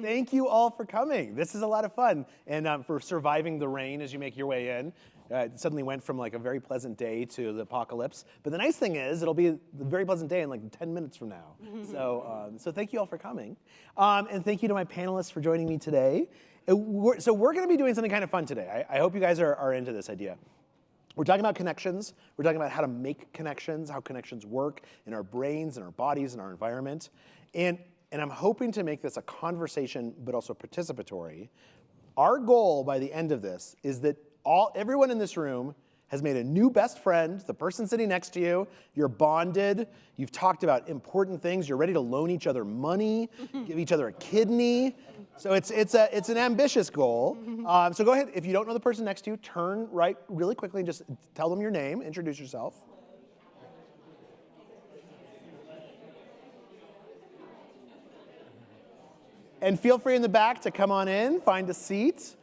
Thank you all for coming. This is a lot of fun. And for surviving the rain as you make your way in. It suddenly went from like a very pleasant day to the apocalypse. But the nice thing is, it'll be a very pleasant day in like 10 minutes from now. So thank you all for coming. And thank you to my panelists for joining me today. So we're going to be doing something kind of fun today. I hope you guys are into this idea. We're talking about connections. We're talking about how to make connections, how connections work in our brains, in our bodies, in our environment. And I'm hoping to make this a conversation, but also participatory. Our goal by the end of this is that everyone in this room has made a new best friend, the person sitting next to you. You're bonded. You've talked about important things. You're ready to loan each other money, give each other a kidney. So it's an ambitious goal. So go ahead. If you don't know the person next to you, turn right really quickly and just tell them your name. Introduce yourself. And feel free in the back to come on in, find a seat.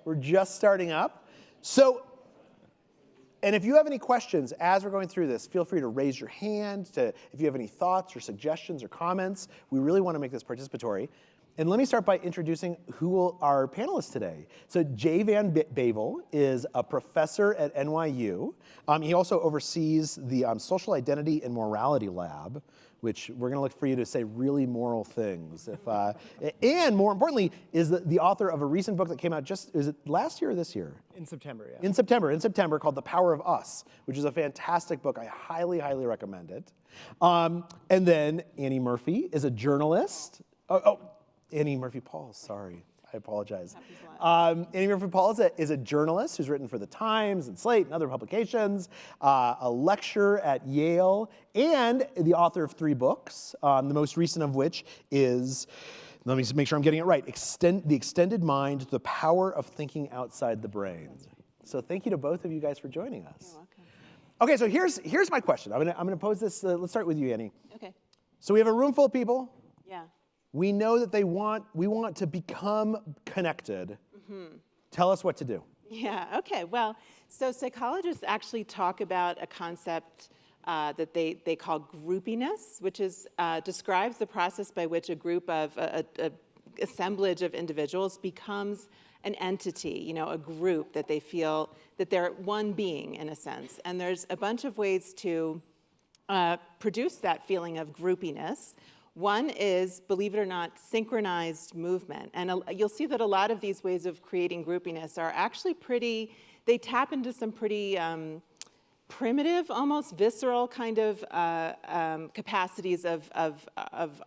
We're just starting up. So, and if you have any questions as we're going through this, feel free to raise your hand if you have any thoughts or suggestions or comments. We really want to make this participatory. And let me start by introducing who our panelists today. So Jay Van Bavel is a professor at NYU. He also oversees the Social Identity and Morality Lab, which we're going to look for you to say really moral things. And more importantly, is the author of a recent book that came out is it last year or this year? In September, yeah. In September, called The Power of Us, which is a fantastic book. I highly, highly recommend it. And then Annie Murphy is a journalist. Annie Murphy-Paul, sorry. I apologize. Annie Murphy-Paul is a journalist who's written for The Times and Slate and other publications, a lecturer at Yale, and the author of 3 books, the most recent of which is, let me make sure I'm getting it right, The Extended Mind, The Power of Thinking Outside the Brain. So thank you to both of you guys for joining us. You're welcome. Okay, so here's my question. I'm gonna pose this, let's start with you, Annie. Okay. So we have a room full of people. Yeah. We know that we want to become connected. Tell us what to do. Yeah, okay. Well, so psychologists actually talk about a concept that they call groupiness, which describes the process by which a group of, a assemblage of individuals becomes an entity, a group that they feel that they're one being in a sense. And there's a bunch of ways to produce that feeling of groupiness. One is, believe it or not, synchronized movement. And you'll see that a lot of these ways of creating groupiness are actually they tap into some pretty primitive, almost visceral kind of capacities of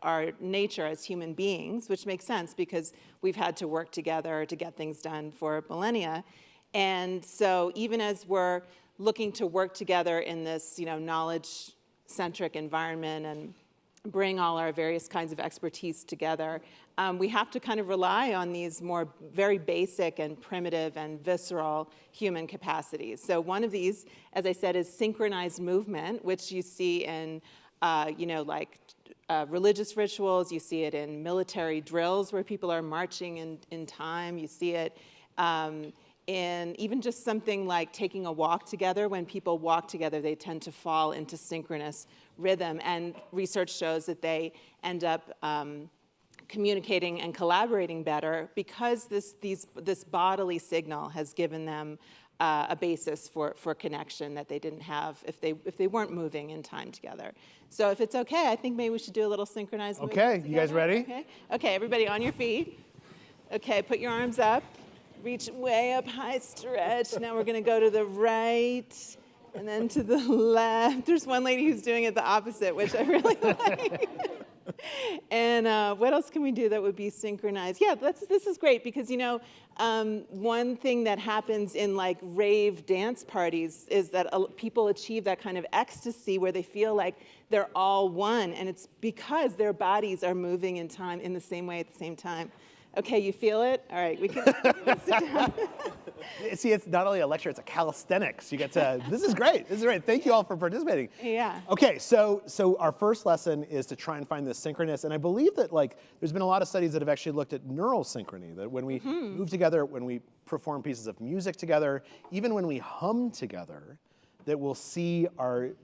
our nature as human beings, which makes sense because we've had to work together to get things done for millennia. And so even as we're looking to work together in this, knowledge-centric environment and bring all our various kinds of expertise together, we have to kind of rely on these more very basic and primitive and visceral human capacities. So one of these, as I said, is synchronized movement, which you see in, religious rituals. You see it in military drills where people are marching in time. You see it in even just something like taking a walk together. When people walk together, they tend to fall into synchronous rhythm, and research shows that they end up communicating and collaborating better because this bodily signal has given them a basis for connection that they didn't have if they weren't moving in time together. So if it's okay, I think maybe we should do a little synchronized movement together. You guys ready? Okay, everybody on your feet. Okay, put your arms up. Reach way up high, stretch. Now we're going to go to the right and then to the left. There's one lady who's doing it the opposite, which I really like. And what else can we do that would be synchronized? Yeah, this is great because, one thing that happens in like rave dance parties is that people achieve that kind of ecstasy where they feel like they're all one. And it's because their bodies are moving in time in the same way at the same time. Okay, you feel it? All right, we can sit down. See, it's not only a lecture, it's a calisthenics. You get to, this is great. Thank you all for participating. Yeah. Okay, so our first lesson is to try and find this synchronous. And I believe that there's been a lot of studies that have actually looked at neural synchrony, that when we move together, when we perform pieces of music together, even when we hum together, that we'll see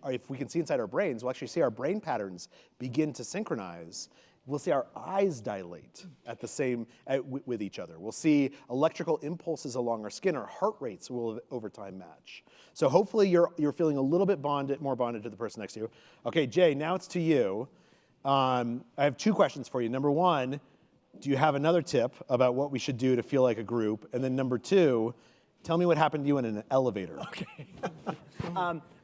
if we can see inside our brains, we'll actually see our brain patterns begin to synchronize. we'll see our eyes dilate at the same, with each other. We'll see electrical impulses along our skin. Our heart rates will over time match. So hopefully you're feeling a little bit more bonded to the person next to you. Okay, Jay, now it's to you. I have 2 questions for you. Number 1, do you have another tip about what we should do to feel like a group? And then number 2, tell me what happened to you in an elevator. Okay.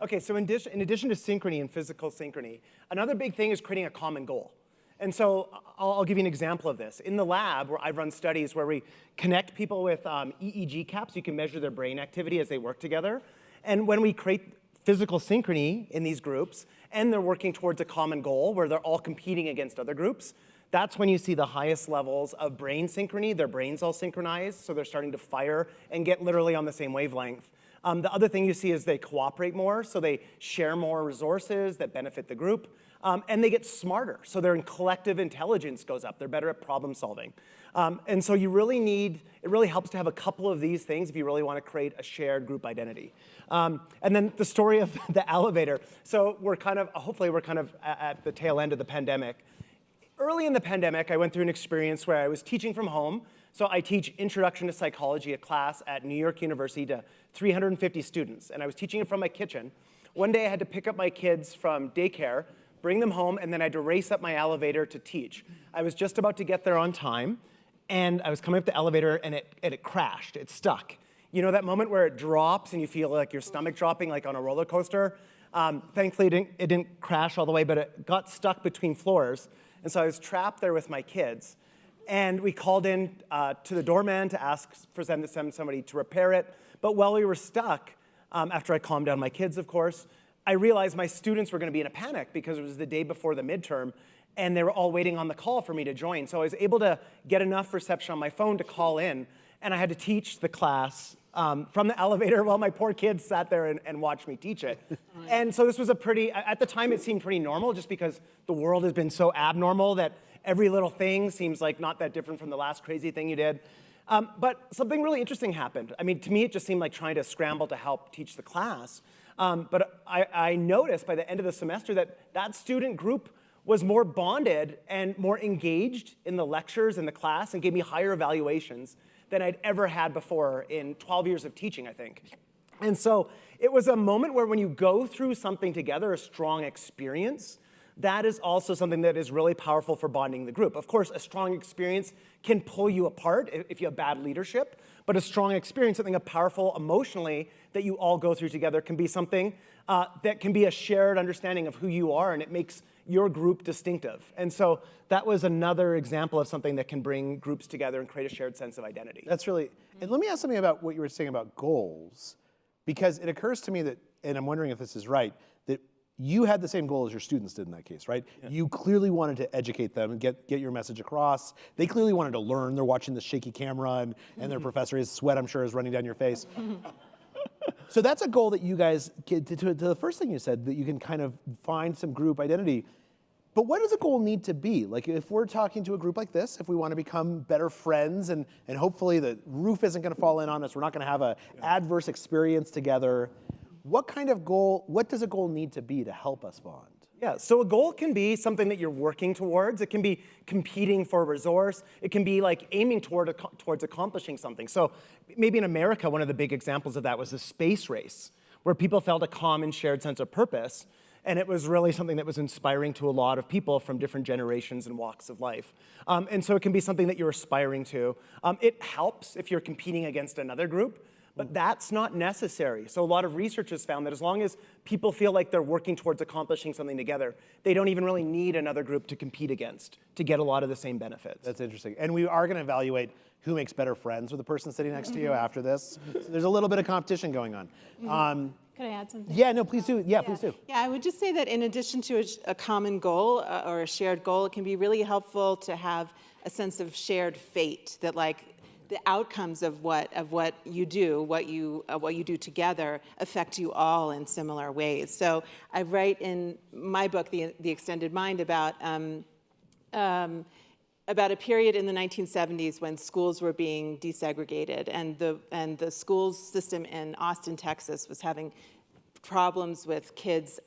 Okay, so in addition to synchrony and physical synchrony, another big thing is creating a common goal. And so I'll give you an example of this. In the lab, where I've run studies where we connect people with EEG caps, you can measure their brain activity as they work together. And when we create physical synchrony in these groups, and they're working towards a common goal where they're all competing against other groups, that's when you see the highest levels of brain synchrony. Their brains all synchronized, so they're starting to fire and get literally on the same wavelength. The other thing you see is they cooperate more, so they share more resources that benefit the group, and they get smarter, so their collective intelligence goes up. They're better at problem solving. And so it really helps to have a couple of these things if you really want to create a shared group identity. And then the story of the elevator. So hopefully we're kind of at the tail end of the pandemic. Early in the pandemic, I went through an experience where I was teaching from home. So I teach Introduction to Psychology, a class at New York University to 350 students. And I was teaching it from my kitchen. One day I had to pick up my kids from daycare, bring them home, and then I had to race up my elevator to teach. I was just about to get there on time, and I was coming up the elevator, and it crashed. It stuck. You know that moment where it drops and you feel like your stomach dropping like on a roller coaster? Thankfully, it didn't crash all the way, but it got stuck between floors. And so I was trapped there with my kids. And we called in to the doorman to ask for them to send somebody to repair it. But while we were stuck, after I calmed down my kids, of course, I realized my students were going to be in a panic because it was the day before the midterm, and they were all waiting on the call for me to join. So I was able to get enough reception on my phone to call in, and I had to teach the class from the elevator while my poor kids sat there and watched me teach it. And so this was at the time it seemed pretty normal just because the world has been so abnormal that every little thing seems like not that different from the last crazy thing you did. But something really interesting happened. I mean, to me, it just seemed like trying to scramble to help teach the class. But I noticed by the end of the semester that student group was more bonded and more engaged in the lectures and the class and gave me higher evaluations than I'd ever had before in 12 years of teaching, I think. And so it was a moment where when you go through something together, a strong experience, that is also something that is really powerful for bonding the group. Of course, a strong experience can pull you apart if you have bad leadership, but a strong experience, something powerful emotionally that you all go through together can be something that can be a shared understanding of who you are, and it makes your group distinctive. And so that was another example of something that can bring groups together and create a shared sense of identity. That's really, and let me ask something about what you were saying about goals, because it occurs to me that, and I'm wondering if this is right, that you had the same goal as your students did in that case, right? Yeah. You clearly wanted to educate them and get your message across. They clearly wanted to learn. They're watching the shaky camera, and their professor, his sweat, I'm sure, is running down your face. So that's a goal that you guys, to the first thing you said, that you can kind of find some group identity. But what does a goal need to be? Like if we're talking to a group like this, if we want to become better friends and hopefully the roof isn't going to fall in on us, we're not going to have an adverse experience together, what does a goal need to be to help us bond? Yeah, so a goal can be something that you're working towards. It can be competing for a resource. It can be like aiming towards accomplishing something. So maybe in America, one of the big examples of that was the space race, where people felt a common shared sense of purpose. And it was really something that was inspiring to a lot of people from different generations and walks of life. And so it can be something that you're aspiring to. It helps if you're competing against another group, but that's not necessary. So a lot of research has found that as long as people feel like they're working towards accomplishing something together, they don't even really need another group to compete against to get a lot of the same benefits. That's interesting. And we are going to evaluate who makes better friends with the person sitting next to you after this. So there's a little bit of competition going on. Could I add something? Yeah, no, please do. Yeah, please do. Yeah, I would just say that in addition to a common goal or a shared goal, it can be really helpful to have a sense of shared fate, that like the outcomes of what you do, what you do together, affect you all in similar ways. So I write in my book, The Extended Mind, about a period in the 1970s when schools were being desegregated, and the school system in Austin, Texas, was having problems with kids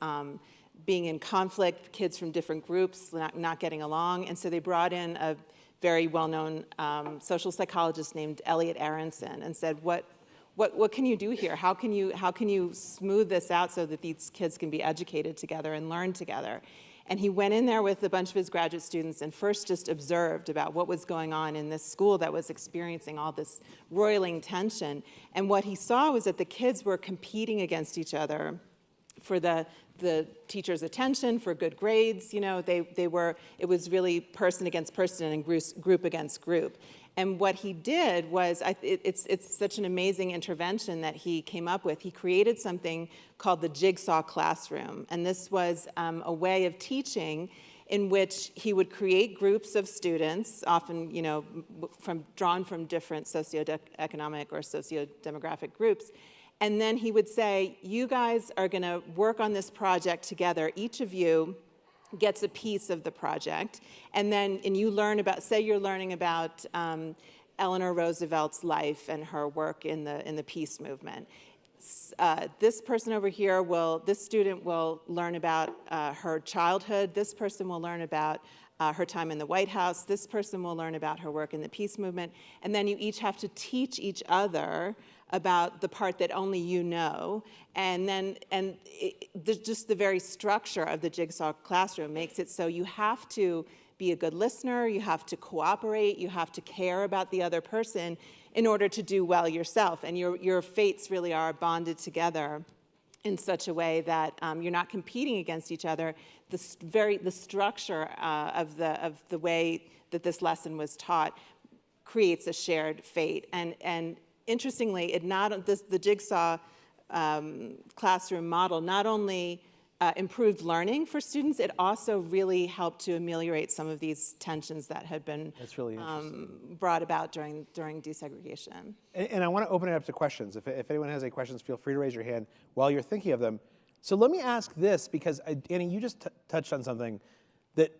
being in conflict, kids from different groups not getting along. And so they brought in a very well-known social psychologist named Elliot Aronson and said, what can you do here? How can you smooth this out so that these kids can be educated together and learn together? And he went in there with a bunch of his graduate students and first just observed about what was going on in this school that was experiencing all this roiling tension. And what he saw was that the kids were competing against each other for the teacher's attention, for good grades. It was really person against person and group against group. And what he did was, it's such an amazing intervention that he came up with. He created something called the jigsaw classroom. And this was a way of teaching in which he would create groups of students, often drawn from different socioeconomic or socio-demographic groups. And then he would say, you guys are going to work on this project together. Each of you gets a piece of the project, and you learn about, say you're learning about Eleanor Roosevelt's life and her work in the peace movement. This person over here this student will learn about her childhood. This person will learn about her time in the White House. This person will learn about her work in the peace movement. And then you each have to teach each other about the part that only you know. Just the very structure of the jigsaw classroom makes it so you have to be a good listener, you have to cooperate, you have to care about the other person in order to do well yourself. And your fates really are bonded together in such a way that you're not competing against each other. The structure of the way that this lesson was taught creates a shared fate. And interestingly, the jigsaw classroom model not only improved learning for students, it also really helped to ameliorate some of these tensions that had been brought about during desegregation. And I want to open it up to questions. If anyone has any questions, feel free to raise your hand while you're thinking of them. So let me ask this, because Annie, you just touched on something that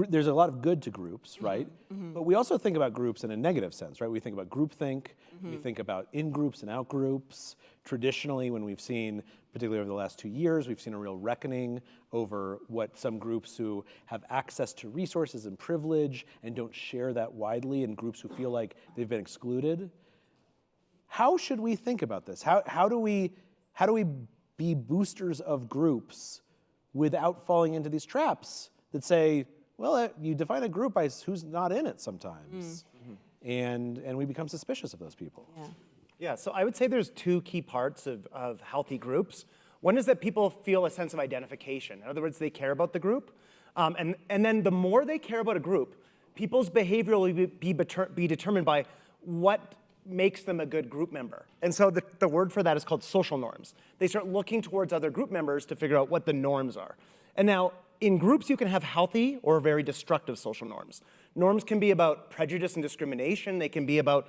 there's a lot of good to groups, right? Mm-hmm. But we also think about groups in a negative sense, right? We think about groupthink, we think about in-groups and out-groups. Traditionally, when we've seen, particularly over the last 2 years, we've seen a real reckoning over what some groups who have access to resources and privilege and don't share that widely, and groups who feel like they've been excluded. How should we think about this? How do we be boosters of groups without falling into these traps that say, well, you define a group by who's not in it sometimes, and we become suspicious of those people. Yeah, so I would say there's two key parts of healthy groups. One is that people feel a sense of identification. In other words, they care about the group. And then the more they care about a group, people's behavior will be determined by what makes them a good group member. And so the word for that is called social norms. They start looking towards other group members to figure out what the norms are. And now, in groups, you can have healthy or very destructive social norms. Norms can be about prejudice and discrimination. They can be about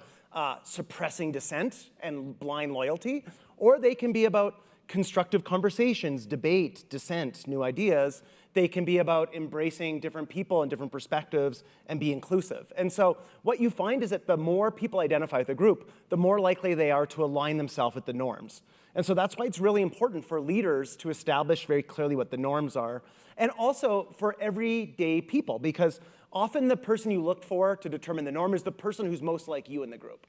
suppressing dissent and blind loyalty. Or they can be about constructive conversations, debate, dissent, new ideas. They can be about embracing different people and different perspectives and be inclusive. And so what you find is that the more people identify with a group, the more likely they are to align themselves with the norms. And so that's why it's really important for leaders to establish very clearly what the norms are, and also for everyday people, because often the person you look for to determine the norm is the person who's most like you in the group.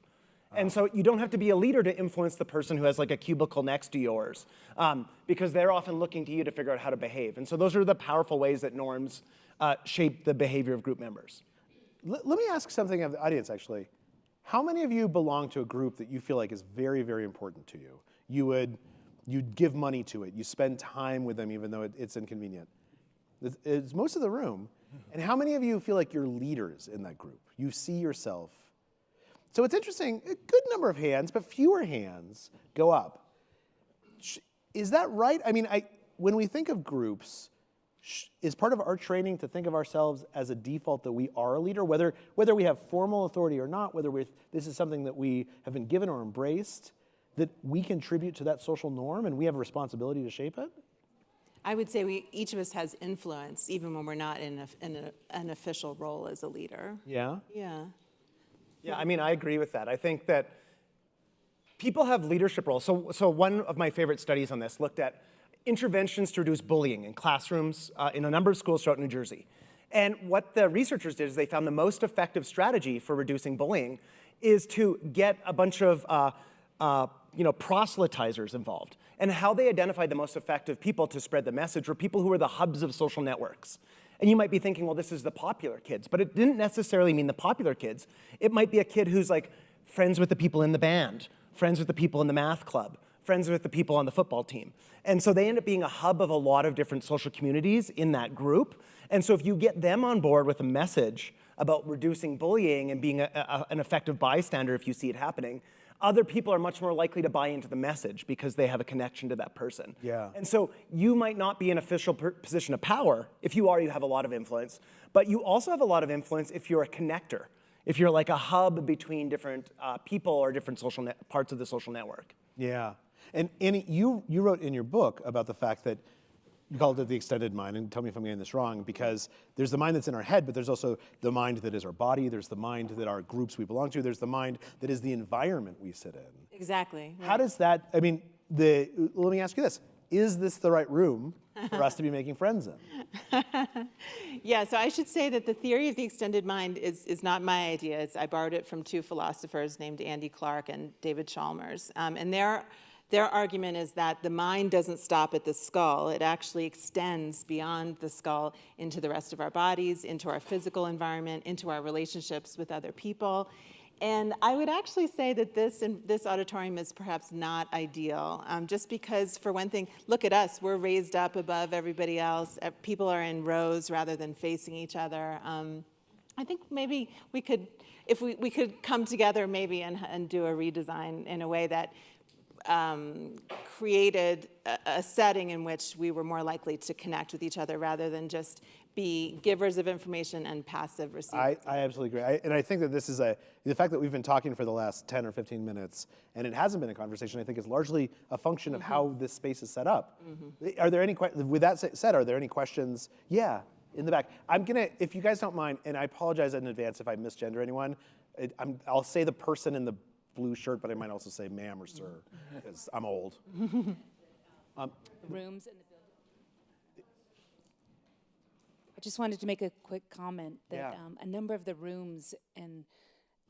And so you don't have to be a leader to influence the person who has like a cubicle next to yours, because they're often looking to you to figure out how to behave. And so those are the powerful ways that norms shape the behavior of group members. Let me ask something of the audience, actually. How many of you belong to a group that you feel like is very, very important to you? You'd give money to it. You spend time with them even though it's inconvenient. It's most of the room. And how many of you feel like you're leaders in that group? You see yourself. So it's interesting, a good number of hands, but fewer hands go up. Is that right? I mean, when we think of groups, is part of our training to think of ourselves as a default that we are a leader, whether we have formal authority or not, whether this is something that we have been given or embraced, that we contribute to that social norm and we have a responsibility to shape it? I would say each of us has influence, even when we're not in an official role as a leader. Yeah? Yeah. Yeah, I mean, I agree with that. I think that people have leadership roles. So one of my favorite studies on this looked at interventions to reduce bullying in classrooms in a number of schools throughout New Jersey. And what the researchers did is they found the most effective strategy for reducing bullying is to get a bunch of proselytizers involved. And how they identified the most effective people to spread the message were people who were the hubs of social networks. And you might be thinking, well, this is the popular kids. But it didn't necessarily mean the popular kids. It might be a kid who's like friends with the people in the band, friends with the people in the math club, friends with the people on the football team. And so they end up being a hub of a lot of different social communities in that group. And so if you get them on board with a message about reducing bullying and being an effective bystander if you see it happening, other people are much more likely to buy into the message because they have a connection to that person. Yeah. And so you might not be in an official position of power. If you are, you have a lot of influence. But you also have a lot of influence if you're a connector, if you're like a hub between different people or different parts of the social network. Yeah. And Annie, you wrote in your book about the fact that you called it the extended mind, and tell me if I'm getting this wrong, because there's the mind that's in our head, but there's also the mind that is our body, there's the mind that are groups we belong to, there's the mind that is the environment we sit in. Exactly. Right. How does that, I mean, let me ask you this. Is this the right room for us to be making friends in? Yeah, so I should say that the theory of the extended mind is not my idea. I borrowed it from two philosophers named Andy Clark and David Chalmers. And their argument is that the mind doesn't stop at the skull. It actually extends beyond the skull into the rest of our bodies, into our physical environment, into our relationships with other people. And I would actually say that this auditorium is perhaps not ideal, just because, for one thing, look at us. We're raised up above everybody else. People are in rows rather than facing each other. I think maybe we could, if we could come together maybe and do a redesign in a way that created a setting in which we were more likely to connect with each other rather than just be givers of information and passive receivers. I absolutely agree. And I think that this is the fact that we've been talking for the last 10 or 15 minutes and it hasn't been a conversation, I think is largely a function of how this space is set up. Are there any, with that said, are there any questions? Yeah, in the back. I'm gonna, if you guys don't mind, and I apologize in advance if I misgender anyone, I'll say the person in the blue shirt, but I might also say ma'am or sir, because I'm old. Rooms in the building. I just wanted to make a quick comment that a number of the rooms in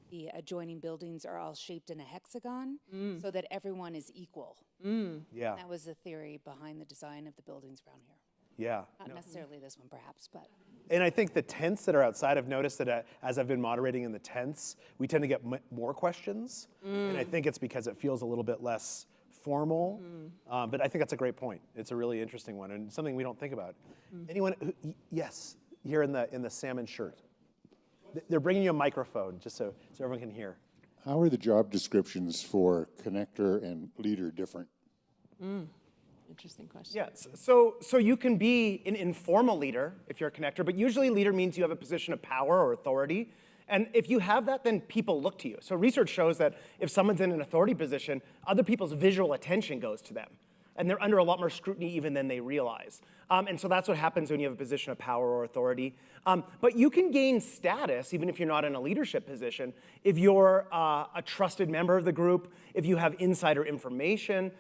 the adjoining buildings are all shaped in a hexagon so that everyone is equal. Yeah. That was the theory behind the design of the buildings around here. Yeah. Not necessarily this one, perhaps, but. And I think the tents that are outside, I've noticed that as I've been moderating in the tents, we tend to get more questions. And I think it's because it feels a little bit less formal. But I think that's a great point. It's a really interesting one and something we don't think about. Anyone? Yes, here in the salmon shirt. They're bringing you a microphone just so everyone can hear. How are the job descriptions for connector and leader different? Interesting question. Yes, so you can be an informal leader if you're a connector, but usually leader means you have a position of power or authority. And if you have that, then people look to you. So research shows that if someone's in an authority position, other people's visual attention goes to them. And they're under a lot more scrutiny even than they realize. And so that's what happens when you have a position of power or authority. But you can gain status, even if you're not in a leadership position, if you're a trusted member of the group, if you have insider information.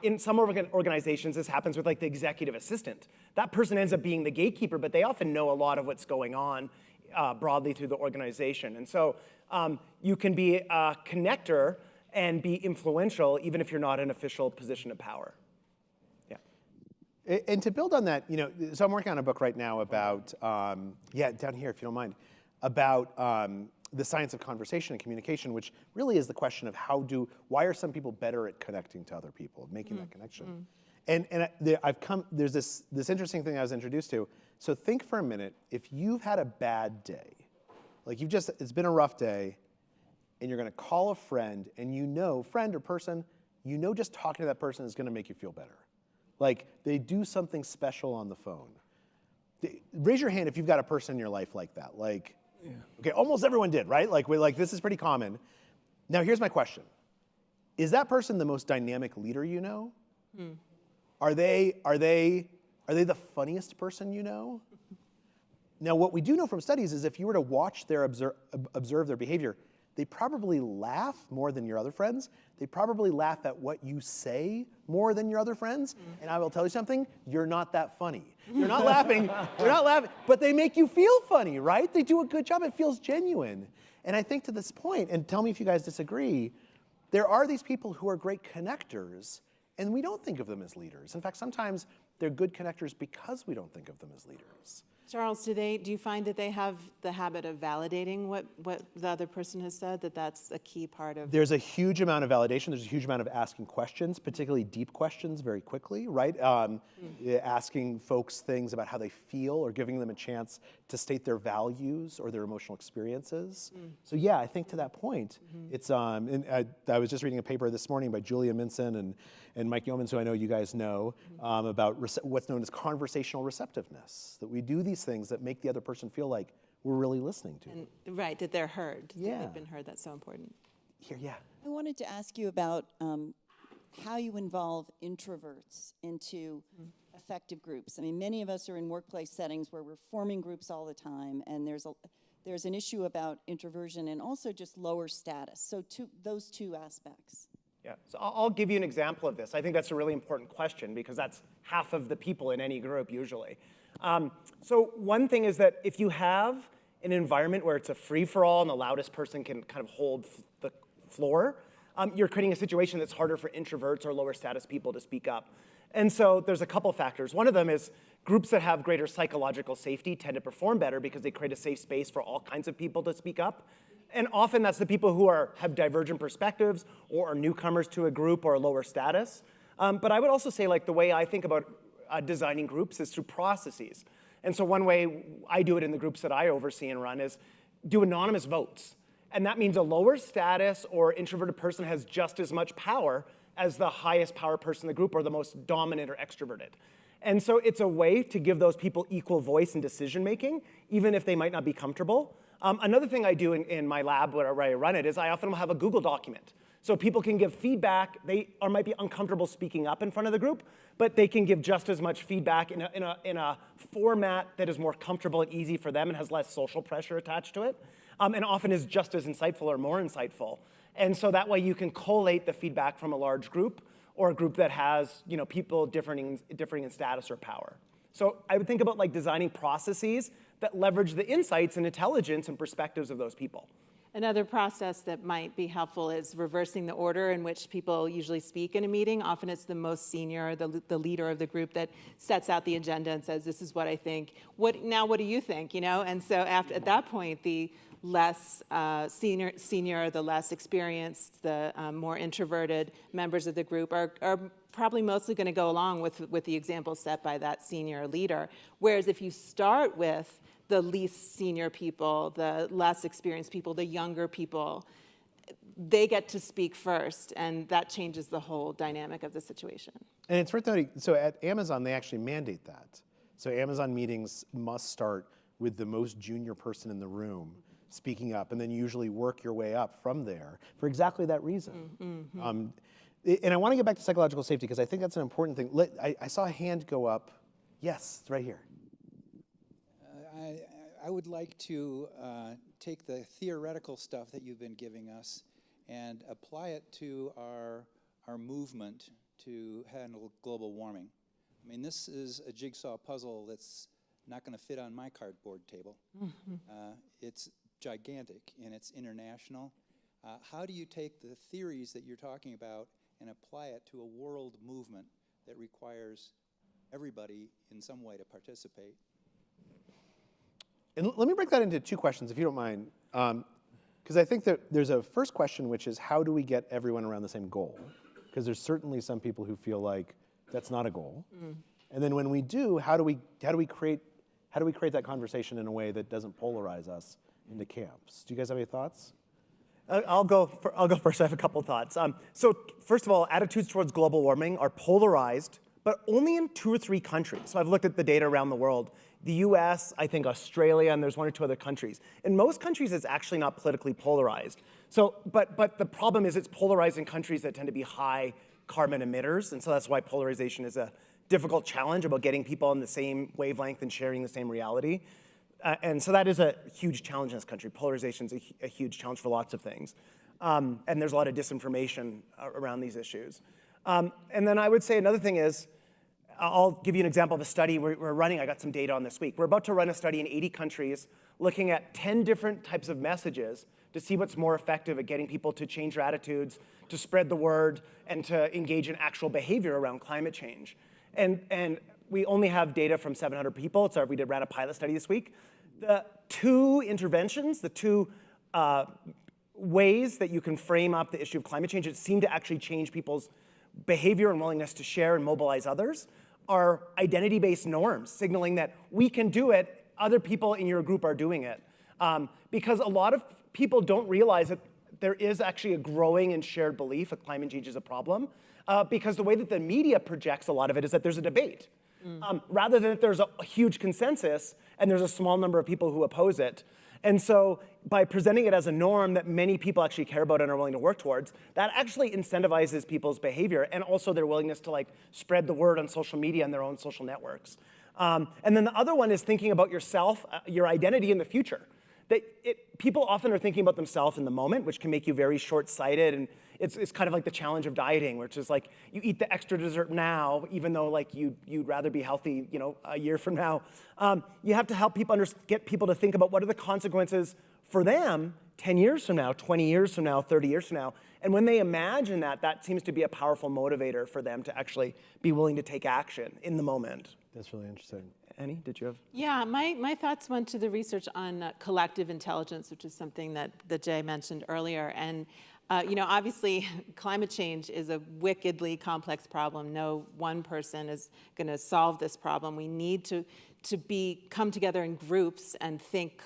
In some organizations, this happens with like the executive assistant. That person ends up being the gatekeeper, but they often know a lot of what's going on broadly through the organization. And so you can be a connector and be influential, even if you're not in an official position of power. And to build on that, so I'm working on a book right now about, down here if you don't mind, about the science of conversation and communication, which really is the question of why are some people better at connecting to other people, making that connection. And there's this interesting thing I was introduced to. So think for a minute, if you've had a bad day, like it's been a rough day, and you're gonna call a friend, and friend or person, just talking to that person is gonna make you feel better. Like, they do something special on the phone. Raise your hand if you've got a person in your life like that. Like, okay, almost everyone did, right? Like this is pretty common. Now, here's my question. Is that person the most dynamic leader you know? Are they the funniest person you know? Now, what we do know from studies is if you were to watch observe their behavior, they probably laugh more than your other friends. They probably laugh at what you say more than your other friends. And I will tell you something, you're not that funny. You're not laughing, but they make you feel funny, right? They do a good job, it feels genuine. And I think to this point, and tell me if you guys disagree, there are these people who are great connectors, and we don't think of them as leaders. In fact, sometimes they're good connectors because we don't think of them as leaders. Charles, do you find that they have the habit of validating what the other person has said, that that's a key part of? There's a huge amount of validation. There's a huge amount of asking questions, particularly deep questions very quickly, right? Asking folks things about how they feel or giving them a chance to state their values or their emotional experiences. So yeah, I think to that point, it's, and I was just reading a paper this morning by Julia Minson and Mike Yeomans, who I know you guys know, about what's known as conversational receptiveness, that we do these things that make the other person feel like we're really listening to them. And, right, that they're heard, Yeah. that they've been heard, that's so important. Here, yeah. I wanted to ask you about how you involve introverts into effective groups. I mean, many of us are in workplace settings where we're forming groups all the time, and there's an issue about introversion and also just lower status. So those two aspects. Yeah, so I'll give you an example of this. I think that's a really important question because that's half of the people in any group usually. So one thing is that if you have an environment where it's a free-for-all and the loudest person can kind of hold the floor, you're creating a situation that's harder for introverts or lower status people to speak up. And so there's a couple factors. One of them is groups that have greater psychological safety tend to perform better because they create a safe space for all kinds of people to speak up. And often that's the people who have divergent perspectives or are newcomers to a group or a lower status. But I would also say, like, the way I think about designing groups is through processes. And so one way I do it in the groups that I oversee and run is do anonymous votes. And that means a lower status or introverted person has just as much power as the highest power person in the group or the most dominant or extroverted. And so it's a way to give those people equal voice in decision making, even if they might not be comfortable. Another thing I do in my lab where I run it is I often will have a Google document. So people can give feedback. They might be uncomfortable speaking up in front of the group, but they can give just as much feedback in a format that is more comfortable and easy for them and has less social pressure attached to it, and often is just as insightful or more insightful. And so that way you can collate the feedback from a large group or a group that has people differing in status or power. So I would think about like designing processes that leverage the insights and intelligence and perspectives of those people. Another process that might be helpful is reversing the order in which people usually speak in a meeting. Often it's the most senior, the leader of the group that sets out the agenda and says, this is what I think. What do you think? And so at that point, the less senior, the less experienced, the more introverted members of the group are probably mostly going to go along with the example set by that senior leader. Whereas if you start with the least senior people, the less experienced people, the younger people, they get to speak first, and that changes the whole dynamic of the situation. And it's worth noting, so at Amazon, they actually mandate that. So Amazon meetings must start with the most junior person in the room speaking up, and then usually work your way up from there for exactly that reason. And I want to get back to psychological safety because I think that's an important thing. I saw a hand go up. Yes, it's right here. I would like to take the theoretical stuff that you've been giving us and apply it to our movement to handle global warming. I mean, this is a jigsaw puzzle that's not going to fit on my cardboard table. It's gigantic and it's international. How do you take the theories that you're talking about and apply it to a world movement that requires everybody in some way to participate? And let me break that into two questions, if you don't mind. Because I think that there's a first question, which is how do we get everyone around the same goal? Because there's certainly some people who feel like that's not a goal. And then when we do, how do we create that conversation in a way that doesn't polarize us into camps? Do you guys have any thoughts? I'll go first. I have a couple thoughts. So first of all, attitudes towards global warming are polarized, but only in 2 or 3 countries. So I've looked at the data around the world. The US, I think Australia, and there's 1 or 2 other countries. In most countries, it's actually not politically polarized. So, but the problem is it's polarized in countries that tend to be high carbon emitters, and so that's why polarization is a difficult challenge about getting people on the same wavelength and sharing the same reality. And so that is a huge challenge in this country. Polarization is a huge challenge for lots of things. And there's a lot of disinformation around these issues. And then I would say another thing is, I'll give you an example of a study we're running. I got some data on this week. We're about to run a study in 80 countries looking at 10 different types of messages to see what's more effective at getting people to change their attitudes, to spread the word, and to engage in actual behavior around climate change. And we only have data from 700 people. So we ran a pilot study this week. The two interventions, the two ways that you can frame up the issue of climate change that seem to actually change people's behavior and willingness to share and mobilize others are identity-based norms, signaling that we can do it, other people in your group are doing it. Because a lot of people don't realize that there is actually a growing and shared belief that climate change is a problem, because the way that the media projects a lot of it is that there's a debate. Rather than that there's a huge consensus and there's a small number of people who oppose it. And so by presenting it as a norm that many people actually care about and are willing to work towards, that actually incentivizes people's behavior and also their willingness to spread the word on social media and their own social networks. And then the other one is thinking about yourself, your identity in the future. People often are thinking about themselves in the moment, which can make you very short-sighted, and it's kind of like the challenge of dieting, which is you eat the extra dessert now, even though you'd rather be healthy, a year from now. You have to help people get people to think about what are the consequences for them 10 years from now, 20 years from now, 30 years from now. And when they imagine that, that seems to be a powerful motivator for them to actually be willing to take action in the moment. That's really interesting. Annie, did you have? Yeah, my thoughts went to the research on collective intelligence, which is something that Jay mentioned earlier. And obviously, climate change is a wickedly complex problem. No one person is going to solve this problem. We need to come together in groups and think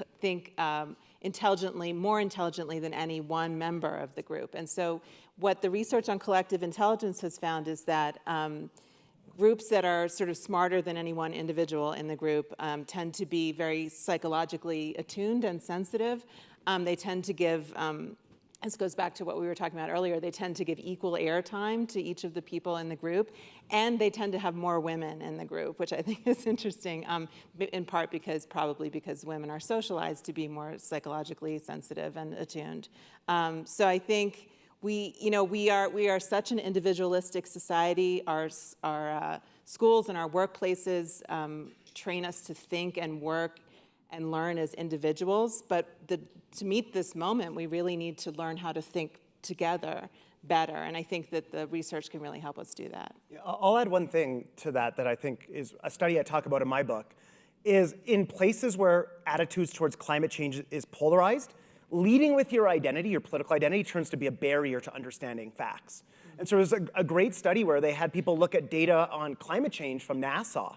intelligently, more intelligently than any one member of the group. And so what the research on collective intelligence has found is that groups that are sort of smarter than any one individual in the group tend to be very psychologically attuned and sensitive. They tend to give, this goes back to what we were talking about earlier, they tend to give equal airtime to each of the people in the group, and they tend to have more women in the group, which I think is interesting, in part probably because women are socialized to be more psychologically sensitive and attuned. So I think we are such an individualistic society. Our schools and our workplaces train us to think and work and learn as individuals. But to meet this moment, we really need to learn how to think together better. And I think that the research can really help us do that. Yeah, I'll add one thing to that I think is a study I talk about in my book, is in places where attitudes towards climate change is polarized, leading with your identity, your political identity, turns to be a barrier to understanding facts. And so there's a great study where they had people look at data on climate change from NASA.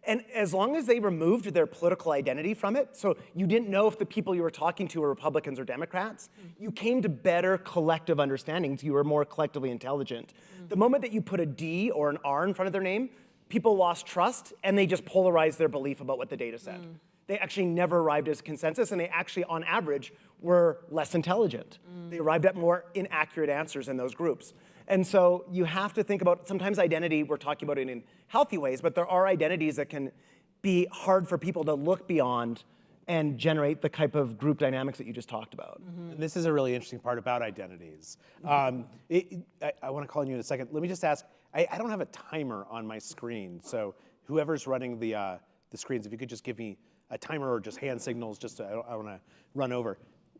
And as long as they removed their political identity from it, so you didn't know if the people you were talking to were Republicans or Democrats, you came to better collective understandings. You were more collectively intelligent. The moment that you put a D or an R in front of their name, people lost trust and they just polarized their belief about what the data said. They actually never arrived at consensus, and they actually, on average, were less intelligent. They arrived at more inaccurate answers in those groups. And so you have to think about, sometimes identity, we're talking about it in healthy ways, but there are identities that can be hard for people to look beyond and generate the type of group dynamics that you just talked about. And this is a really interesting part about identities. I want to call on you in a second. Let me just ask, I don't have a timer on my screen, so whoever's running the screens, if you could just give me a timer or just hand signals, just I want to run over.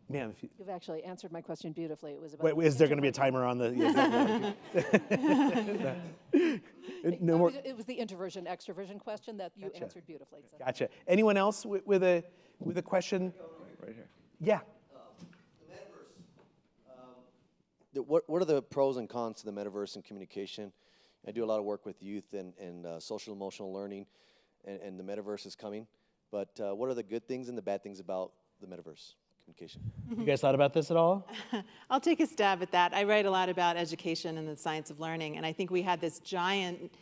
Ma'am, You've actually answered my question beautifully. It was about. wait, is there going to be a timer on the? No more. It was the introversion, extroversion question that you answered beautifully. So. Gotcha. Anyone else with a question? Right here. Yeah. The metaverse. What are the pros and cons to the metaverse and communication? I do a lot of work with youth and social emotional learning, and the metaverse is coming. But what are the good things and the bad things about the metaverse communication? You guys thought about this at all? I'll take a stab at that. I write a lot about education and the science of learning, and I think we had this giant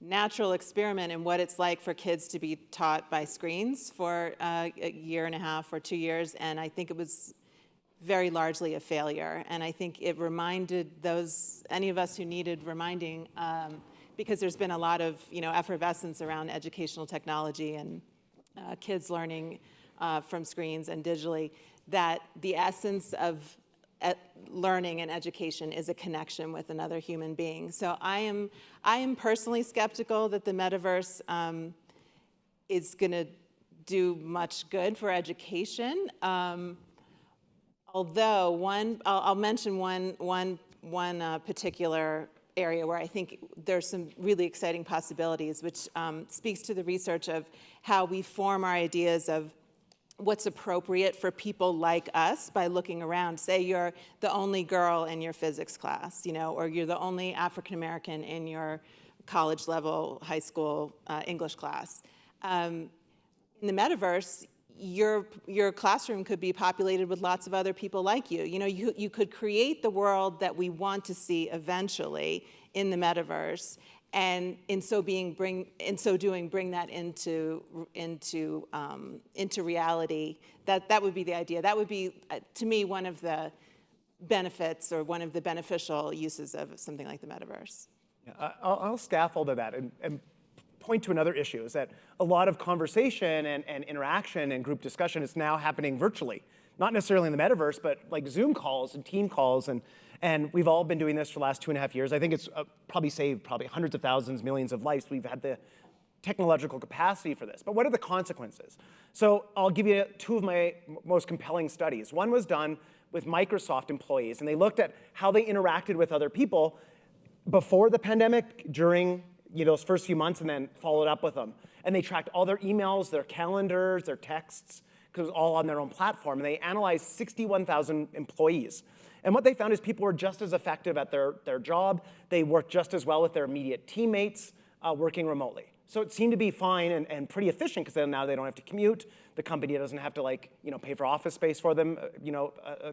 natural experiment in what it's like for kids to be taught by screens for a year and a half or 2 years, and I think it was very largely a failure. And I think it reminded any of us who needed reminding, because there's been a lot of effervescence around educational technology and kids learning from screens and digitally, that the essence of learning and education is a connection with another human being. So I am personally skeptical that the metaverse is going to do much good for education. Although I'll mention one particular area where I think there's some really exciting possibilities, which speaks to the research of how we form our ideas of what's appropriate for people like us by looking around. Say you're the only girl in your physics class, or you're the only African American in your college level, high school English class. In the metaverse, your classroom could be populated with lots of other people like you. You could create the world that we want to see eventually in the metaverse, and in so doing, bring that into reality. That would be the idea. That would be, to me, one of the benefits or one of the beneficial uses of something like the metaverse. Yeah, I'll scaffold to that and point to another issue, is that a lot of conversation and interaction and group discussion is now happening virtually. Not necessarily in the metaverse, but like Zoom calls and team calls, and we've all been doing this for the last 2.5 years. I think it's probably saved hundreds of thousands, millions of lives. We've had the technological capacity for this. But what are the consequences? So I'll give you two of my most compelling studies. One was done with Microsoft employees, and they looked at how they interacted with other people before the pandemic, during those first few months, and then followed up with them. And they tracked all their emails, their calendars, their texts, because it was all on their own platform. And they analyzed 61,000 employees. And what they found is people were just as effective at their job. They worked just as well with their immediate teammates working remotely. So it seemed to be fine and pretty efficient, because then now they don't have to commute. The company doesn't have to pay for office space for them,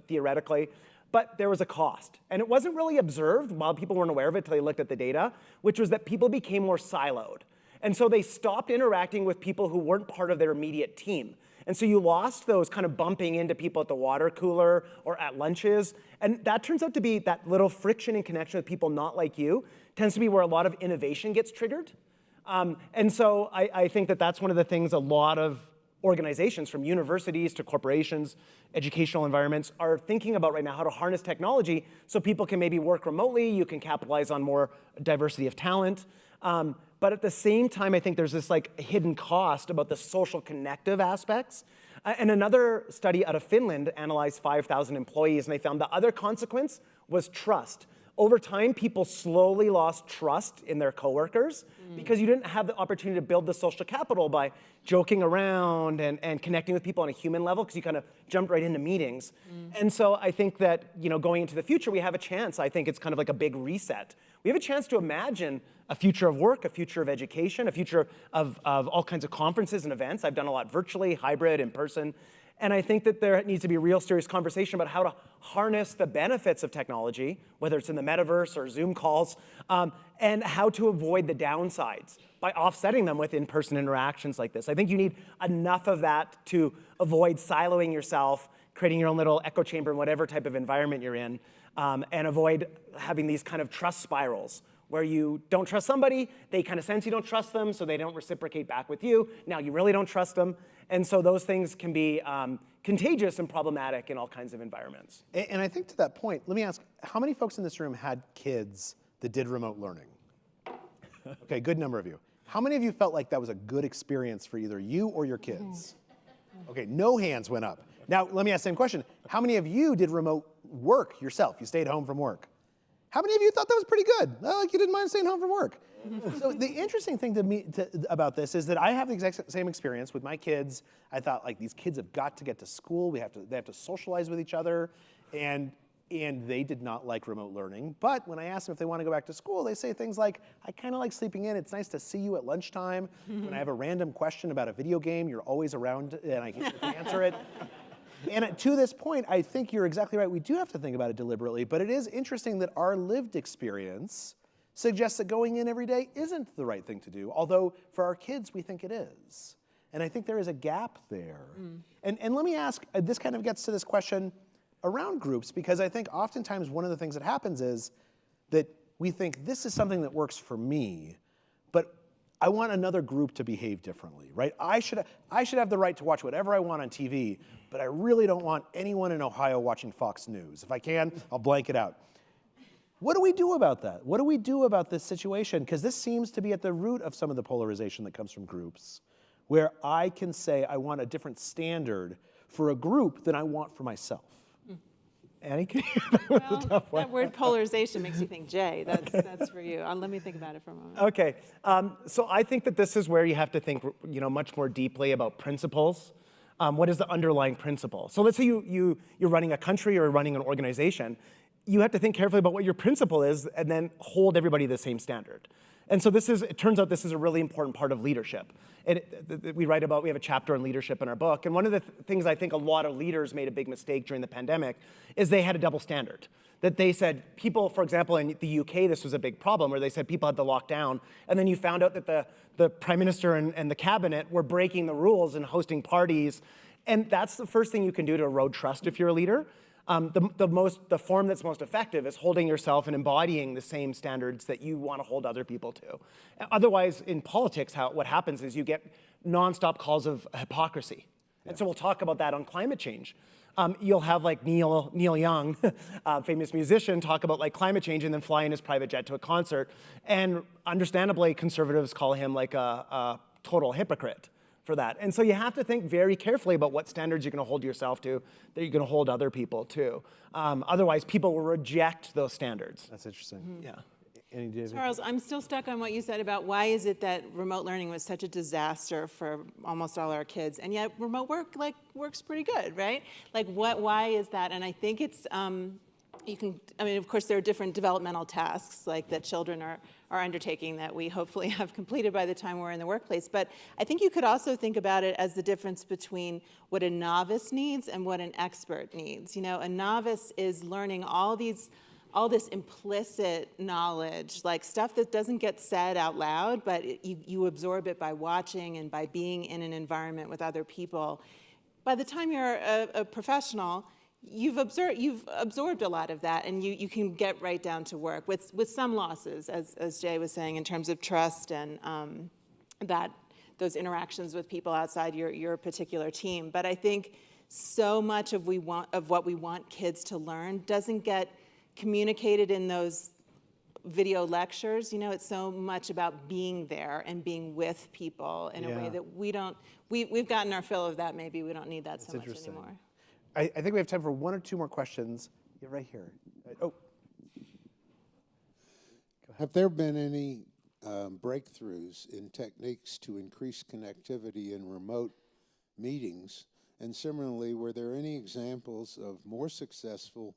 theoretically. But there was a cost. And it wasn't really observed while people weren't aware of it until they looked at the data, which was that people became more siloed. And so they stopped interacting with people who weren't part of their immediate team. And so you lost those kind of bumping into people at the water cooler or at lunches. And that turns out to be that little friction and connection with people not like you tends to be where a lot of innovation gets triggered. And so I think that that's one of the things a lot of organizations, from universities to corporations, educational environments, are thinking about right now, how to harness technology so people can maybe work remotely, you can capitalize on more diversity of talent. But at the same time, I think there's this hidden cost about the social connective aspects. And another study out of Finland analyzed 5,000 employees, and they found the other consequence was trust. Over time, people slowly lost trust in their coworkers because you didn't have the opportunity to build the social capital by joking around and connecting with people on a human level, because you kind of jumped right into meetings. And so I think that going into the future, we have a chance. I think it's kind of like a big reset. We have a chance to imagine a future of work, a future of education, a future of all kinds of conferences and events. I've done a lot virtually, hybrid, in person. And I think that there needs to be a real serious conversation about how to harness the benefits of technology, whether it's in the metaverse or Zoom calls, and how to avoid the downsides by offsetting them with in-person interactions like this. I think you need enough of that to avoid siloing yourself, creating your own little echo chamber in whatever type of environment you're in, and avoid having these kind of trust spirals where you don't trust somebody, they kind of sense you don't trust them, so they don't reciprocate back with you. Now you really don't trust them. And so those things can be contagious and problematic in all kinds of environments. And I think to that point, let me ask, how many folks in this room had kids that did remote learning? Okay, good number of you. How many of you felt like that was a good experience for either you or your kids? Okay, no hands went up. Now, let me ask the same question. How many of you did remote work yourself? You stayed home from work. How many of you thought that was pretty good? Like you didn't mind staying home from work. So the interesting thing to me about this is that I have the exact same experience with my kids. I thought, these kids have got to get to school. They have to socialize with each other. And they did not like remote learning. But when I ask them if they want to go back to school, they say things like, I kind of like sleeping in. It's nice to see you at lunchtime. When I have a random question about a video game, you're always around and I can answer it. And to this point, I think you're exactly right. We do have to think about it deliberately, but it is interesting that our lived experience suggests that going in every day isn't the right thing to do, although for our kids, we think it is. And I think there is a gap there. And let me ask, this kind of gets to this question around groups, because I think oftentimes one of the things that happens is that we think this is something that works for me, but I want another group to behave differently, right? I should have the right to watch whatever I want on TV, but I really don't want anyone in Ohio watching Fox News. If I can, I'll blank it out. What do we do about that? What do we do about this situation? Because this seems to be at the root of some of the polarization that comes from groups, where I can say I want a different standard for a group than I want for myself. Annie, can Well, that word polarization makes you think, Jay, that's for you. Let me think about it for a moment. Okay, so I think that this is where you have to think, much more deeply about principles. What is the underlying principle? So let's say you're running a country or running an organization. You have to think carefully about what your principle is and then hold everybody to the same standard. And so it turns out this is a really important part of leadership. And we have a chapter on leadership in our book. And one of the things I think a lot of leaders made a big mistake during the pandemic is they had a double standard. That they said people, for example, in the UK, this was a big problem, where they said people had to lock down. And then you found out that the prime minister and the cabinet were breaking the rules and hosting parties. And that's the first thing you can do to erode trust if you're a leader. The form that's most effective is holding yourself and embodying the same standards that you want to hold other people to. Otherwise, in politics, what happens is you get nonstop calls of hypocrisy. Yeah. And so we'll talk about that on climate change. You'll have like Neil Young, famous musician, talk about like climate change and then fly in his private jet to a concert. And understandably, conservatives call him like a total hypocrite for that. And so you have to think very carefully about what standards you're going to hold yourself to, that you're going to hold other people to. Otherwise, people will reject those standards. That's interesting. Mm-hmm. Yeah. Charles, I'm still stuck on what you said about why is it that remote learning was such a disaster for almost all our kids, and yet remote work works pretty good, right? Like why is that? And I think it's of course there are different developmental tasks like that children are undertaking that we hopefully have completed by the time we're in the workplace. But I think you could also think about it as the difference between what a novice needs and what an expert needs. A novice is learning all this implicit knowledge, like stuff that doesn't get said out loud, but you absorb it by watching and by being in an environment with other people. By the time you're a professional, you've absorbed a lot of that, and you can get right down to work with some losses, as Jay was saying, in terms of trust and those interactions with people outside your particular team. But I think so much of what we want kids to learn doesn't get communicated in those video lectures. It's so much about being there and being with people in a way that we've gotten our fill of that. Maybe we don't need that so much anymore. I think we have time for one or two more questions. Yeah, right here. Have there been any breakthroughs in techniques to increase connectivity in remote meetings? And similarly, were there any examples of more successful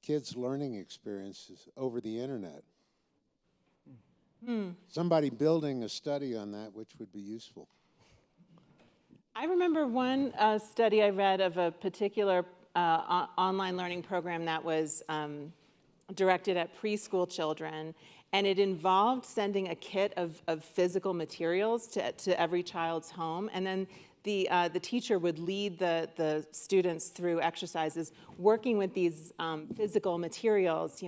kids' learning experiences over the internet? Somebody building a study on that, which would be useful. I remember one study I read of a particular online learning program that was directed at preschool children, and it involved sending a kit of physical materials to every child's home, and then the teacher would lead the students through exercises working with these physical materials.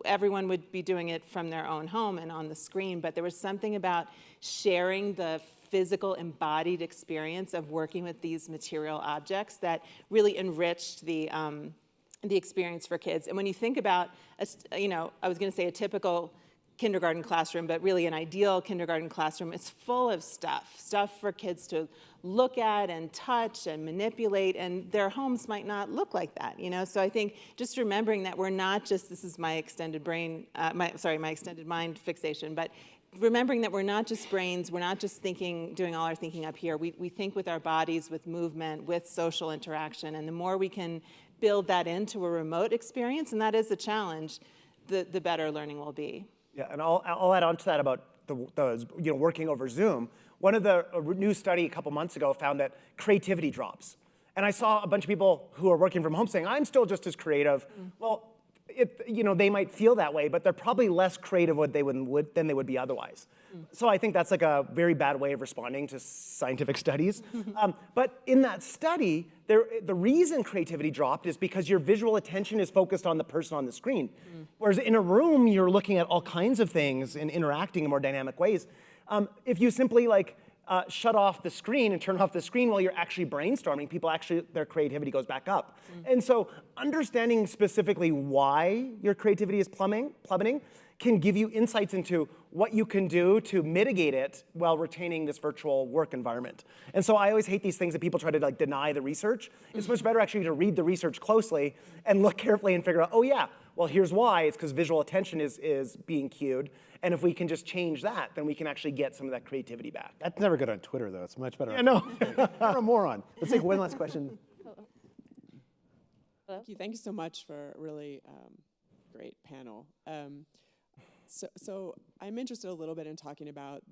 Everyone would be doing it from their own home and on the screen, but there was something about sharing the physical embodied experience of working with these material objects that really enriched the experience for kids. And when you think about, I was going to say a typical kindergarten classroom, but really an ideal kindergarten classroom is full of stuff for kids to look at and touch and manipulate, and their homes might not look like that, So I think just remembering that we're not just, this is my extended mind fixation, but remembering that we're not just brains, we're not just doing all our thinking up here. We think with our bodies, with movement, with social interaction, and the more we can build that into a remote experience, and that is a challenge, the better learning will be. Yeah, and I'll add on to that about the working over Zoom. One of a new study a couple months ago found that creativity drops. And I saw a bunch of people who are working from home saying, I'm still just as creative. Well, they might feel that way, but they're probably less creative than they would be otherwise. So I think that's like a very bad way of responding to scientific studies. But in that study, the reason creativity dropped is because your visual attention is focused on the person on the screen. Whereas in a room, you're looking at all kinds of things and interacting in more dynamic ways. If you simply shut off the screen and turn off the screen while you're actually brainstorming, their creativity goes back up. And so understanding specifically why your creativity is plummeting can give you insights into what you can do to mitigate it while retaining this virtual work environment. And so I always hate these things that people try to deny the research. It's much better actually to read the research closely and look carefully and figure out, oh yeah, well here's why. It's because visual attention is being cued. And if we can just change that, then we can actually get some of that creativity back. That's never good on Twitter, though. It's much better. I know. You're a moron. Let's take one last question. Thank you so much for a really great panel. So I'm interested a little bit in talking about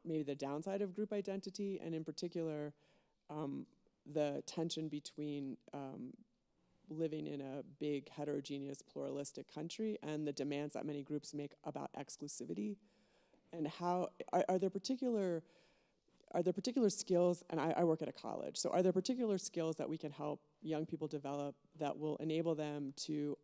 maybe the downside of group identity, and in particular, the tension between living in a big, heterogeneous, pluralistic country and the demands that many groups make about exclusivity. And how are there particular skills, and I work at a college, so are there particular skills that we can help young people develop that will enable them to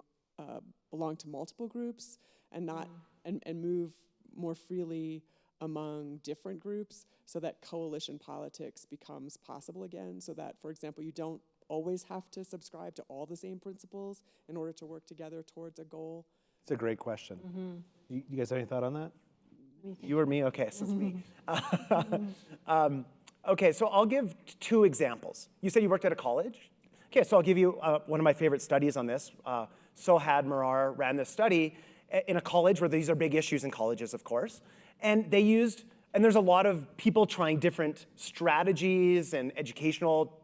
belong to multiple groups and not and move more freely among different groups, so that coalition politics becomes possible again, so that, for example, you don't always have to subscribe to all the same principles in order to work together towards a goal? It's a great question. You guys have any thought on that? You or me? Okay, so it's me. Okay, so I'll give two examples. You said you worked at a college? Okay, so I'll give you one of my favorite studies on this. Sohad Marar ran this study in a college where these are big issues in colleges, of course. And they used, and there's a lot of people trying different strategies and educational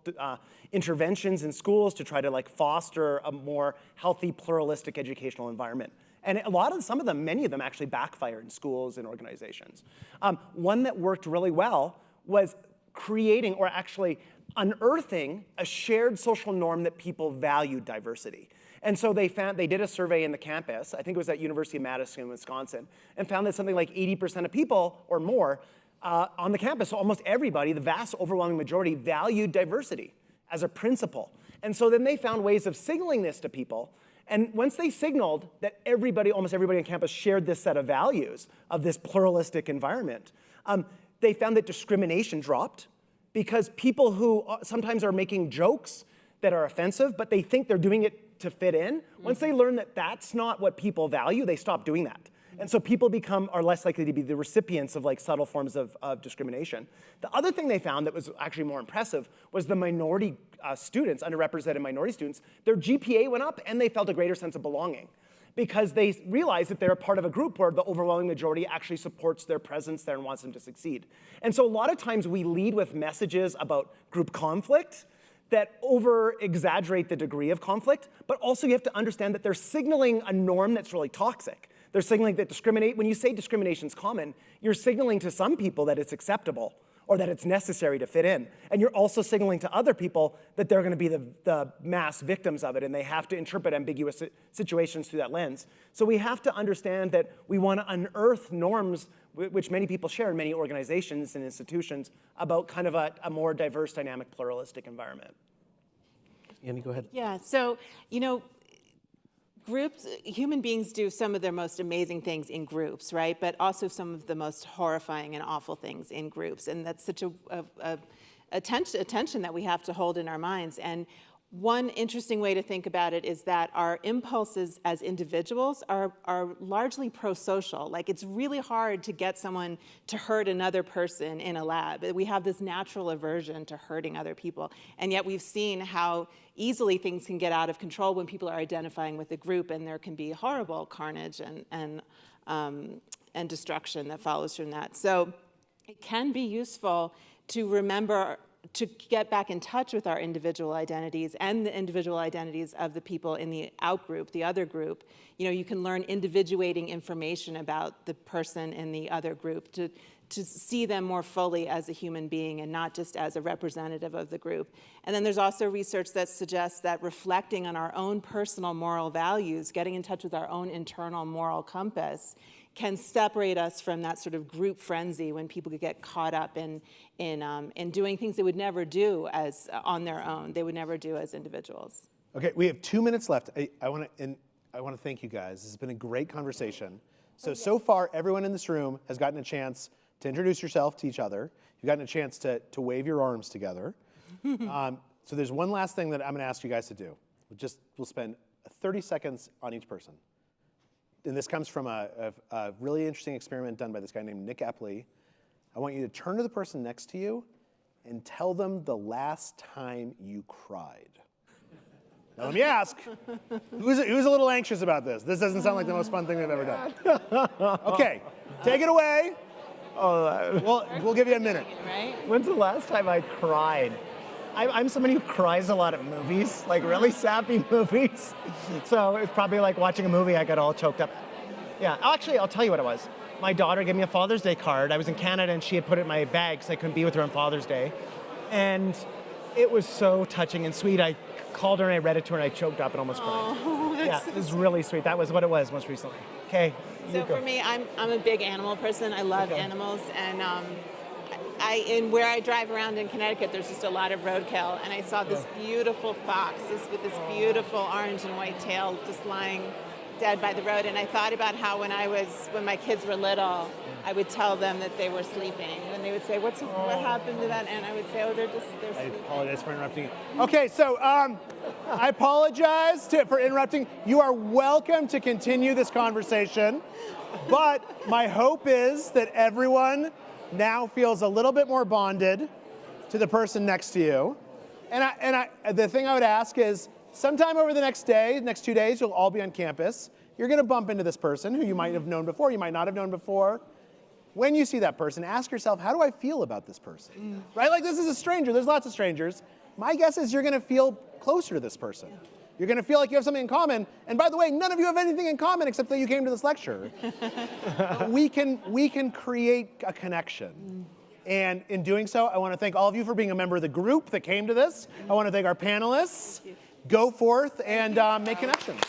interventions in schools to try to foster a more healthy, pluralistic educational environment. And some of them, many of them actually backfire in schools and organizations. One that worked really well was creating, or actually unearthing, a shared social norm that people valued diversity. And so they did a survey in the campus, I think it was at University of Madison, Wisconsin, and found that something like 80% of people or more on the campus, so almost everybody, the vast overwhelming majority, valued diversity as a principle. And so then they found ways of signaling this to people. And once they signaled that almost everybody on campus shared this set of values of this pluralistic environment, they found that discrimination dropped, because people who sometimes are making jokes that are offensive, but they think they're doing it to fit in, once they learn that that's not what people value, they stop doing that. And so people are less likely to be the recipients of subtle forms of discrimination. The other thing they found that was actually more impressive was the minority students, underrepresented minority students, their GPA went up and they felt a greater sense of belonging, because they realized that they're a part of a group where the overwhelming majority actually supports their presence there and wants them to succeed. And so a lot of times we lead with messages about group conflict that over-exaggerate the degree of conflict, but also you have to understand that they're signaling a norm that's really toxic. They're signaling that when you say discrimination's common, you're signaling to some people that it's acceptable or that it's necessary to fit in. And you're also signaling to other people that they're gonna be the mass victims of it, and they have to interpret ambiguous situations through that lens. So we have to understand that we wanna unearth norms which many people share in many organizations and institutions about kind of a more diverse, dynamic, pluralistic environment. Annie, go ahead. Yeah, so, groups, human beings do some of their most amazing things in groups, right? But also some of the most horrifying and awful things in groups. And that's such a tension that we have to hold in our minds. And one interesting way to think about it is that our impulses as individuals are largely pro-social. It's really hard to get someone to hurt another person in a lab. We have this natural aversion to hurting other people. And yet we've seen how easily things can get out of control when people are identifying with a group, and there can be horrible carnage and destruction that follows from that. So it can be useful to remember to get back in touch with our individual identities and the individual identities of the people in the out-group, the other group. You can learn individuating information about the person in the other group to see them more fully as a human being and not just as a representative of the group. And then there's also research that suggests that reflecting on our own personal moral values, getting in touch with our own internal moral compass, can separate us from that sort of group frenzy when people could get caught up in doing things they would never do on their own. They would never do as individuals. Okay, we have 2 minutes left. I want to thank you guys. This has been a great conversation. So far, everyone in this room has gotten a chance to introduce yourself to each other. You've gotten a chance to wave your arms together. So there's one last thing that I'm going to ask you guys to do. We'll spend 30 seconds on each person. And this comes from a really interesting experiment done by this guy named Nick Epley. I want you to turn to the person next to you and tell them the last time you cried. Now let me ask, who's a little anxious about this? This doesn't sound like the most fun thing they've ever done. Okay, take it away. We'll give you a minute. Right? When's the last time I cried? I'm somebody who cries a lot at movies, like really sappy movies. So it's probably like watching a movie, I got all choked up. Yeah, actually, I'll tell you what it was. My daughter gave me a Father's Day card. I was in Canada and she had put it in my bag because I couldn't be with her on Father's Day. And it was so touching and sweet. I called her and I read it to her and I choked up and almost cried. Oh, Yeah, it was really sweet. That was what it was most recently. Okay. So for me, I'm a big animal person. I love animals, and in where I drive around in Connecticut, there's just a lot of roadkill, and I saw this beautiful fox, with this beautiful orange and white tail, just lying dead by the road. And I thought about how when my kids were little, I would tell them that they were sleeping, and they would say, "What happened to that?" And I would say, "Oh, they're sleeping." I apologize for interrupting you. Okay, so I apologize for interrupting. You are welcome to continue this conversation, but my hope is that everyone now feels a little bit more bonded to the person next to you. And the thing I would ask is, sometime over the next 2 days, you'll all be on campus. You're going to bump into this person who you might have known before, you might not have known before. When you see that person, ask yourself, how do I feel about this person? Right? Like, this is a stranger. There's lots of strangers. My guess is you're going to feel closer to this person. You're going to feel like you have something in common. And by the way, none of you have anything in common except that you came to this lecture. we can create a connection. And in doing so, I want to thank all of you for being a member of the group that came to this. I want to thank our panelists. Go forth and make connections.